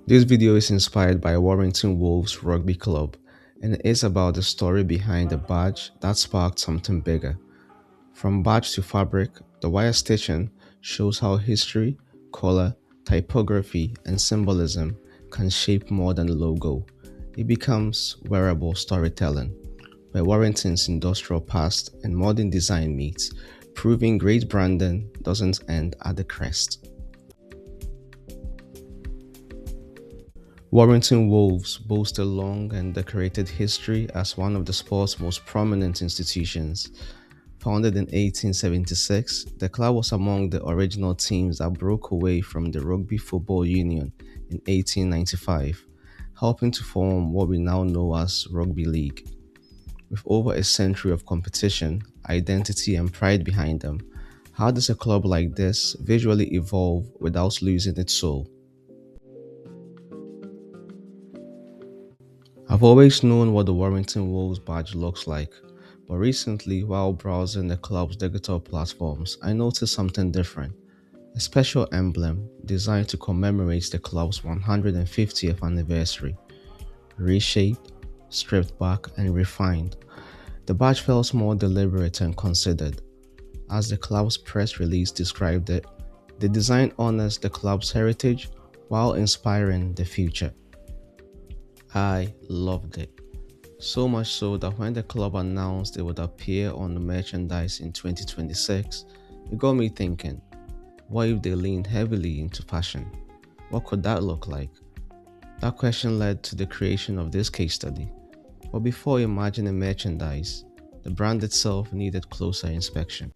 This video is inspired by Warrington Wolves Rugby Club and it is about the story behind the badge that sparked something bigger. From badge to fabric, the wire stitching shows how history, color, typography, and symbolism can shape more than a logo. It becomes wearable storytelling, where Warrington's industrial past and modern design meet, proving great branding doesn't end at the crest. Warrington Wolves boast a long and decorated history as one of the sport's most prominent institutions. Founded in 1876, the club was among the original teams that broke away from the Rugby Football Union in 1895, helping to form what we now know as Rugby League. With over a century of competition, identity, and pride behind them, how does a club like this visually evolve without losing its soul? I've always known what the Warrington Wolves badge looks like, but recently, while browsing the club's digital platforms, I noticed something different. A special emblem designed to commemorate the club's 150th anniversary, reshaped, stripped back, and refined. The badge felt more deliberate and considered. As the club's press release described it, the design honors the club's heritage while inspiring the future. I loved it. So much so that when the club announced it would appear on the merchandise in 2026, it got me thinking, what if they leaned heavily into fashion? What could that look like? That question led to the creation of this case study. But before imagining merchandise, the brand itself needed closer inspection.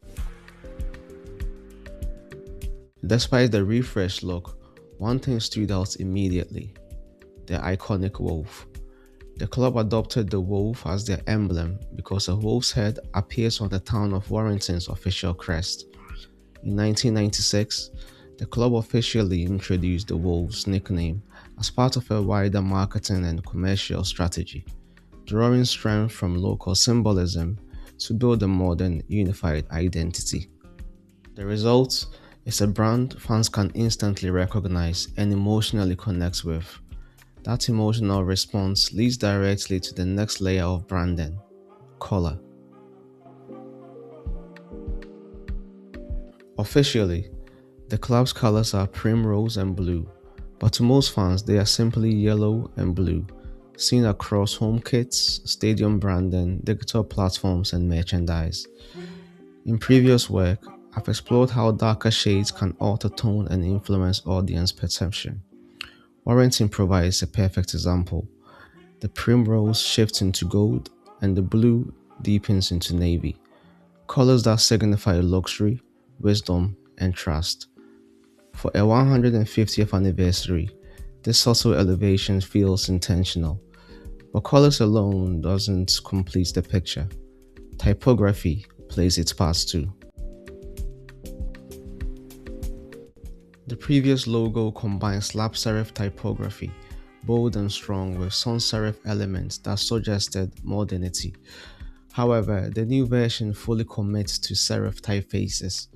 Despite the refreshed look, one thing stood out immediately: the iconic wolf. The club adopted the wolf as their emblem because a wolf's head appears on the town of Warrington's official crest. In 1996, the club officially introduced the Wolves nickname as part of a wider marketing and commercial strategy, drawing strength from local symbolism to build a modern, unified identity. The result is a brand fans can instantly recognize and emotionally connect with. That emotional response leads directly to the next layer of branding: color. Officially, the club's colors are primrose and blue, but to most fans they are simply yellow and blue, seen across home kits, stadium branding, digital platforms, and merchandise. In previous work, I've explored how darker shades can alter tone and influence audience perception. Warrington provides a perfect example. The primrose shifts into gold, and the blue deepens into navy, colors that signify luxury, wisdom, and trust. For a 150th anniversary, this subtle elevation feels intentional, but colors alone doesn't complete the picture. Typography plays its part too. The previous logo combined slab serif typography, bold and strong, with sans serif elements that suggested modernity. However, the new version fully commits to serif typefaces.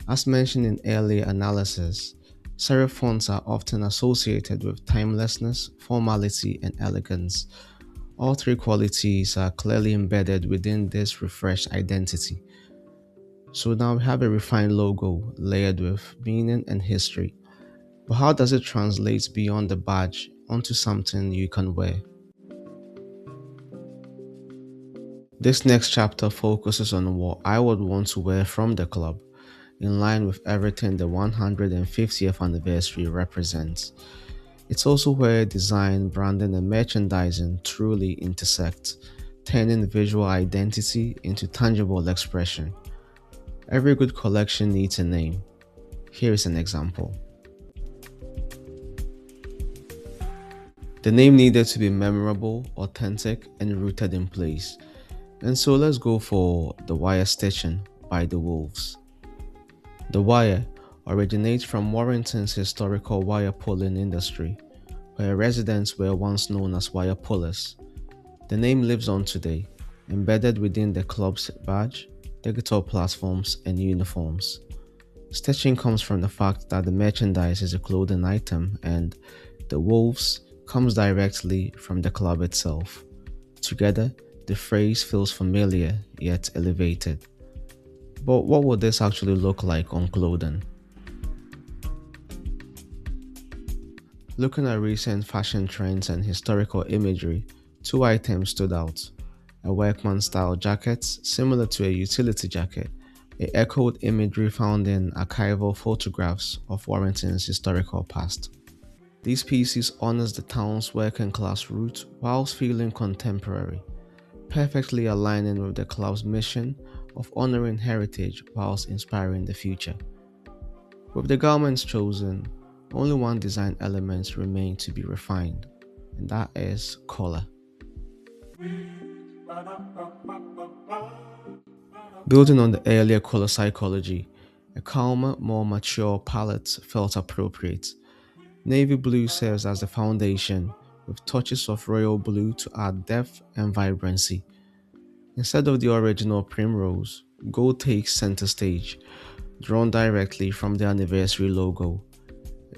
As mentioned in earlier analysis, serif fonts are often associated with timelessness, formality, and elegance. All three qualities are clearly embedded within this refreshed identity. So now we have a refined logo layered with meaning and history. But how does it translate beyond the badge onto something you can wear? This next chapter focuses on what I would want to wear from the club, in line with everything the 150th anniversary represents. It's also where design, branding, and merchandising truly intersect, turning visual identity into tangible expression. Every good collection needs a name. Here is an example. The name needed to be memorable, authentic, and rooted in place. And so let's go for The Wire Stitching by the Wolves. The wire originates from Warrington's historical wire pulling industry, where residents were once known as wire pullers. The name lives on today, embedded within the club's badge, digital platforms, and uniforms. Stitching comes from the fact that the merchandise is a clothing item and the wolves comes directly from the club itself. Together, the phrase feels familiar yet elevated. But what would this actually look like on clothing? Looking at recent fashion trends and historical imagery, two items stood out. A workman style jacket, similar to a utility jacket. It echoed imagery found in archival photographs of Warrington's historical past. These pieces honors the town's working class roots whilst feeling contemporary, perfectly aligning with the club's mission of honoring heritage whilst inspiring the future. With the garments chosen, only one design element remained to be refined, and that is color. Building on the earlier color psychology, a calmer, more mature palette felt appropriate. Navy blue serves as the foundation, with touches of royal blue to add depth and vibrancy. Instead of the original primrose, gold takes center stage, drawn directly from the anniversary logo.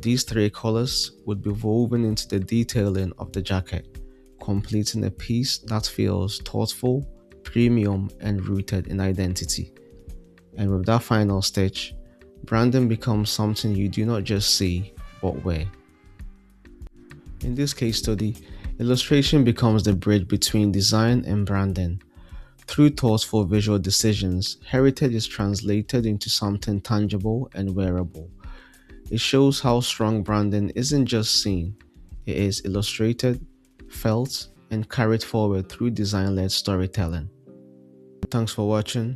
These three colors would be woven into the detailing of the jacket, completing a piece that feels thoughtful, premium, and rooted in identity. And with that final stitch, branding becomes something you do not just see, but wear. In this case study, illustration becomes the bridge between design and branding. Through thoughtful visual decisions, heritage is translated into something tangible and wearable. It shows how strong branding isn't just seen, it is illustrated, felt, and carried forward through design led storytelling. Thanks for watching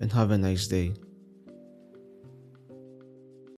and have a nice day.